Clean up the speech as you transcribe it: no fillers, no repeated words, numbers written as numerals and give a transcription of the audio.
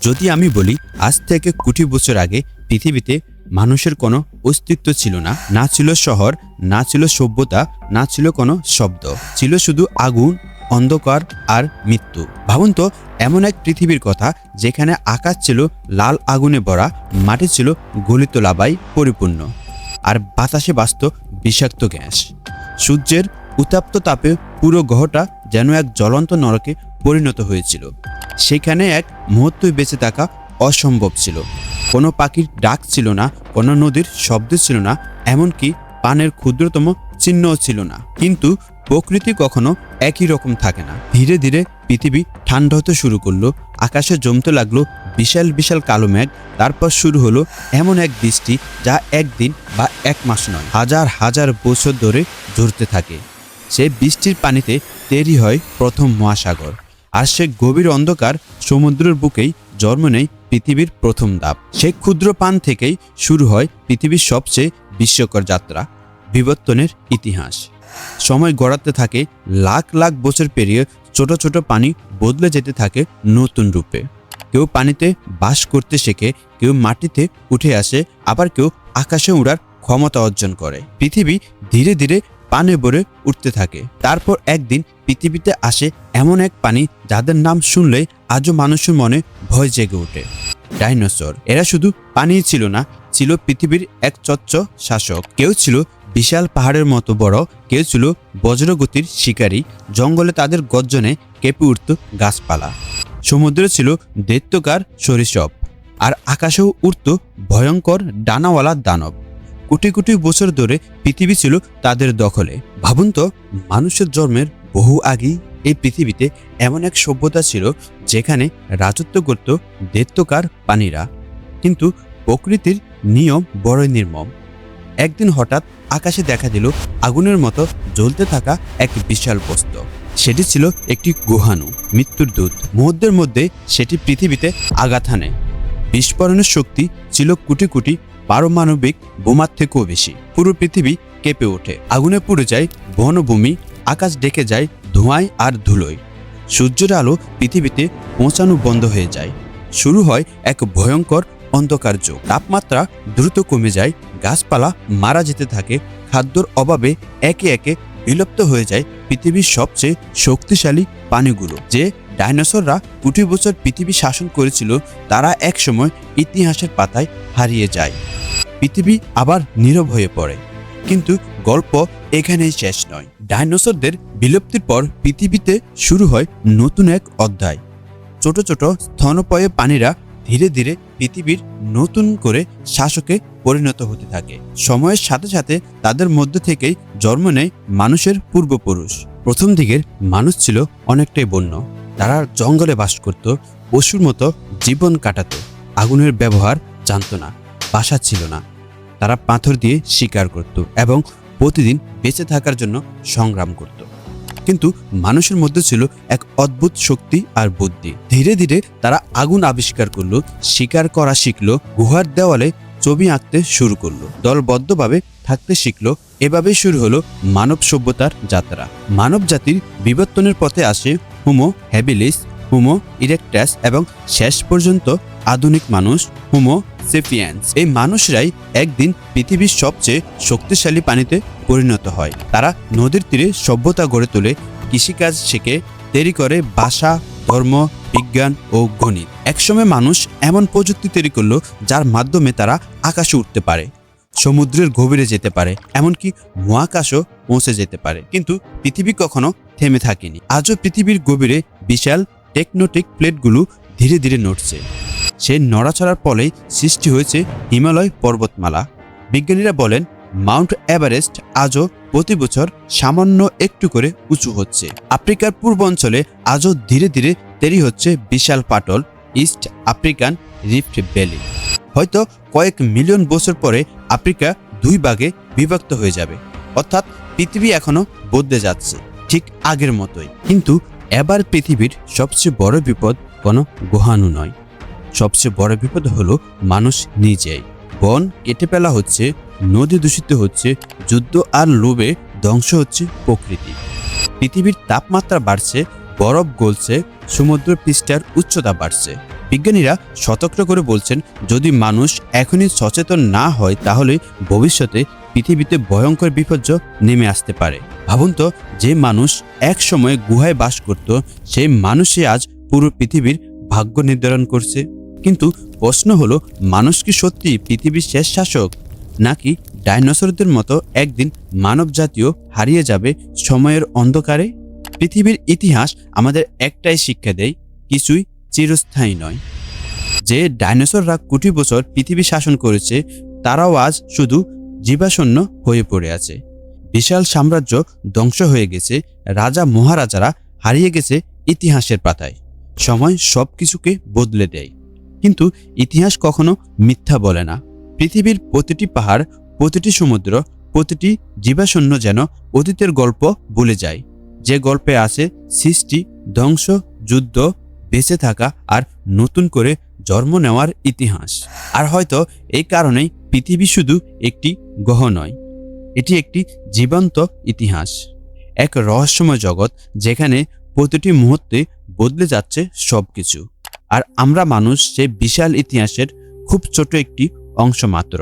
যদি আমি বলি আজ থেকে কোটি বছর আগে পৃথিবীতে মানুষের কোনো অস্তিত্ব ছিল না, না ছিল শহর, না ছিল সভ্যতা, না ছিল কোনো শব্দ, ছিল শুধু আগুন, অন্ধকার আর মৃত্যু। ভাবুন তো, এমন এক পৃথিবীর কথা যেখানে আকাশ ছিল লাল আগুনে ভরা, মাটি ছিল গলিত লাভায় পরিপূর্ণ, আর বাতাসে বাজত বিষাক্ত গ্যাস। সূর্যের উত্তপ্ত তাপে পুরো গ্রহটা যেন এক জ্বলন্ত নরকে পরিণত হয়েছিল। সেখানে এক মুহূর্তই বেঁচে থাকা অসম্ভব ছিল। কোনো পাখির ডাক ছিল না, কোনো নদীর শব্দ ছিল না, এমনকি পানের ক্ষুদ্রতম চিহ্নও ছিল না। কিন্তু প্রকৃতি কখনো একই রকম থাকে না। ধীরে ধীরে পৃথিবী ঠান্ডা হতে শুরু করলো, আকাশে জমতে লাগলো বিশাল বিশাল কালো মেঘ। তারপর শুরু হলো এমন এক বৃষ্টি যা একদিন বা এক মাস নয়, হাজার হাজার বছর ধরে ঝরতে থাকে। সেই বৃষ্টির পানিতে তৈরি হয় প্রথম মহাসাগর, আর সে গভীর অন্ধকার সমুদ্রের বুকেই জন্ম নেয় পৃথিবীর প্রথম ধাপ। সেই ক্ষুদ্র পান থেকেই শুরু হয় পৃথিবীর সবচেয়ে বিস্ময়কর যাত্রা, বিবর্তনের ইতিহাস। সময় গড়াতে থাকে, লাখ লাখ বছর পেরিয়ে ছোট ছোট পানি বদলে যেতে থাকে নতুন রূপে। কেউ পানিতে বাস করতে শেখে, কেউ মাটিতে উঠে আসে, আবার কেউ আকাশে উড়ার ক্ষমতা অর্জন করে। পৃথিবী ধীরে ধীরে পানে ভরে উঠতে থাকে। তারপর একদিন পৃথিবীতে আসে এমন এক প্রাণী যাদের নাম শুনলেই আজও মানুষের মনে ভয় জেগে ওঠে, ডাইনোসর। এরা শুধু পানিই ছিল না, ছিল পৃথিবীর এক চচ্চ শাসক। কেউ ছিল বিশাল পাহাড়ের মতো বড়, কেউ ছিল বজ্রগতির শিকারী। জঙ্গলে তাদের গর্জনে কেঁপে উঠত গাছপালা। সমুদ্রে ছিল দৈত্যকার সরীসৃপ, আর আকাশেও উড়ত ভয়ঙ্কর ডানাওয়ালা দানব। কোটি কোটি বছর ধরে পৃথিবী ছিল তাদের দখলে। ভাবুন তো, মানুষের জন্মের বহু আগেই এই পৃথিবীতে এমন এক সভ্যতা ছিল যেখানে রাজত্ব করত দৈত্যকার প্রাণীরা। কিন্তু প্রকৃতির নিয়ম বড়ই নির্মম। একদিন হঠাৎ আকাশে দেখা দিল আগুনের মতো জ্বলতে থাকা এক বিশাল বস্তু। সেটি ছিল একটি গুহাণু, মৃত্যুর দূত। মুহূর্তের মধ্যে সেটি পৃথিবীতে আঘাত হানে। বিস্ফোরণের শক্তি ছিল কোটি কোটি পারমাণবিক বোমার থেকেও বেশি। পুরো পৃথিবী কেঁপে ওঠে, আগুনে পুড়ে যায় বনভূমি, আকাশ ডেকে যায় ধোঁয়ায় আর ধুলোয়। সূর্যের আলো পৃথিবীতে পৌঁছানো বন্ধ হয়ে যায়। শুরু হয় এক ভয়ঙ্কর অন্ধকার যুগ। তাপমাত্রা দ্রুত কমে যায়, গাছপালা মারা যেতে থাকে, খাদ্যর অভাবে একে একে বিলুপ্ত হয়ে যায় পৃথিবীর সবচেয়ে শক্তিশালী প্রাণীগুলো। যে ডাইনোসররা কোটি বছর পৃথিবী শাসন করেছিল, তারা একসময় ইতিহাসের পাতায় হারিয়ে যায়। পৃথিবী আবার নীরব হয়ে পড়ে। কিন্তু গল্প এখানেই শেষ নয়। ডাইনোসরদের বিলুপ্তির পর পৃথিবীতে শুরু হয় নতুন এক অধ্যায়। ছোট ছোট স্তন্যপায়ী প্রাণীরা ধীরে ধীরে পৃথিবীর নতুন করে শাসকে পরিণত হতে থাকে। সময়ের সাথে সাথে তাদের মধ্য থেকেই জন্ম নেয় মানুষের পূর্বপুরুষ। প্রথম দিকের মানুষ ছিল অনেকটাই বন্য। তারা জঙ্গলে বাস করত, পশুর মতো জীবন কাটাত, আগুনের ব্যবহার জানত না, বাসা ছিল না। তারা পাথর দিয়ে শিকার করত এবং প্রতিদিন বেঁচে থাকার জন্য সংগ্রাম করত। কিন্তু মানুষের মধ্যে ছিল এক অদ্ভুত শক্তি আর বুদ্ধি। ধীরে ধীরে তারা আগুন আবিষ্কার করলো, শিকার করা শিখলো, গুহার দেওয়ালে ছবি আঁকতে শুরু করলো, দলবদ্ধভাবে থাকতে শিখলো। এভাবেই শুরু হলো মানব সভ্যতার যাত্রা। মানব জাতির বিবর্তনের পথে আসে হোমো হ্যাবিলিস, হোমো ইরেক্টাস এবং শেষ পর্যন্ত আধুনিক মানুষ হোমো সেপিয়েন্স। এই মানুষরাই একদিন পৃথিবীর সবচেয়ে শক্তিশালী প্রাণীতে পরিণত হয়। তারা নদীর তীরে সভ্যতা গড়ে তোলে, কৃষিকাজ শেখে, তৈরি করে ভাষা, ধর্ম, বিজ্ঞান ও গণিত। একসময় মানুষ এমন প্রযুক্তি তৈরি করলো যার মাধ্যমে তারা আকাশে উঠতে পারে, সমুদ্রের গভীরে যেতে পারে, এমনকি মহাকাশও পৌঁছে যেতে পারে। কিন্তু পৃথিবী কখনো থেমে থাকেনি। আজও পৃথিবীর গভীরে বিশাল টেকটোনিক প্লেটগুলো ধীরে ধীরে নড়ছে। সেই নড়াচড়ার ফলেই সৃষ্টি হয়েছে হিমালয় পর্বতমালা। বিজ্ঞানীরা বলেন মাউন্ট এভারেস্ট আজও প্রতি বছর সামান্য একটু করে উঁচু হচ্ছে। আফ্রিকার পূর্বাঞ্চলে আজও ধীরে ধীরে তৈরি হচ্ছে বিশাল ফাটল, ইস্ট আফ্রিকান রিফট ভ্যালি। হয়তো কয়েক মিলিয়ন বছর পরে আফ্রিকা দুই ভাগে বিভক্ত হয়ে যাবে। অর্থাৎ পৃথিবী এখনো বদলে যাচ্ছে, ঠিক আগের মতোই। কিন্তু এবার পৃথিবীর সবচেয়ে বড় বিপদ কোনো গুহাণু নয়, সবচেয়ে বড় বিপদ হলো মানুষ নিজেই। বন কেটে ফেলা হচ্ছে, নদী দূষিত হচ্ছে, যুদ্ধ আর লোভে ধ্বংস হচ্ছে প্রকৃতি। পৃথিবীর তাপমাত্রা বাড়ছে, বরফ গলছে, সমুদ্র পৃষ্ঠের উচ্চতা বাড়ছে। বিজ্ঞানীরা সতর্ক করে বলছেন, যদি মানুষ এখনই সচেতন না হয় তাহলে ভবিষ্যতে পৃথিবীতে ভয়ঙ্কর বিপর্যয় নেমে আসতে পারে। ভাবুন তো, যে মানুষ এক সময় গুহায় বাস করত, সেই মানুষই আজ পুরো পৃথিবীর ভাগ্য নির্ধারণ করছে। কিন্তু প্রশ্ন হলো, মানুষ কি সত্যি পৃথিবীর শেষ শাসক, নাকি ডাইনোসরদের মতো একদিন মানব জাতীয় হারিয়ে যাবে সময়ের অন্ধকারে? পৃথিবীর ইতিহাস আমাদের একটাই শিক্ষা দেয়, কিছুই চিরস্থায়ী নয়। যে ডাইনোসররা কোটি বছর পৃথিবী শাসন করেছে, তারাও আজ শুধু জীবাশূন্য হয়ে পড়ে আছে। বিশাল সাম্রাজ্য ধ্বংস হয়ে গেছে, রাজা মহারাজারা হারিয়ে গেছে ইতিহাসের পাতায়। সময় সব কিছুকে বদলে দেয়, কিন্তু ইতিহাস কখনো মিথ্যা বলে না। পৃথিবীর প্রতিটি পাহাড়, প্রতিটি সমুদ্র, প্রতিটি জীবাশূন্য যেন অতীতের গল্প বলে যায়। যে গল্পে আছে সৃষ্টি, ধ্বংস, যুদ্ধ, বেঁচে থাকা আর নতুন করে জন্ম নেওয়ার ইতিহাস। আর হয়তো এই কারণেই পৃথিবী শুধু একটি গ্রহ নয়, এটি একটি জীবন্ত ইতিহাস, এক রহস্যময় জগৎ যেখানে প্রতিটি মুহূর্তে বদলে যাচ্ছে সবকিছু। আর আমরা মানুষ সেই বিশাল ইতিহাসের খুব ছোট একটি অংশ মাত্র।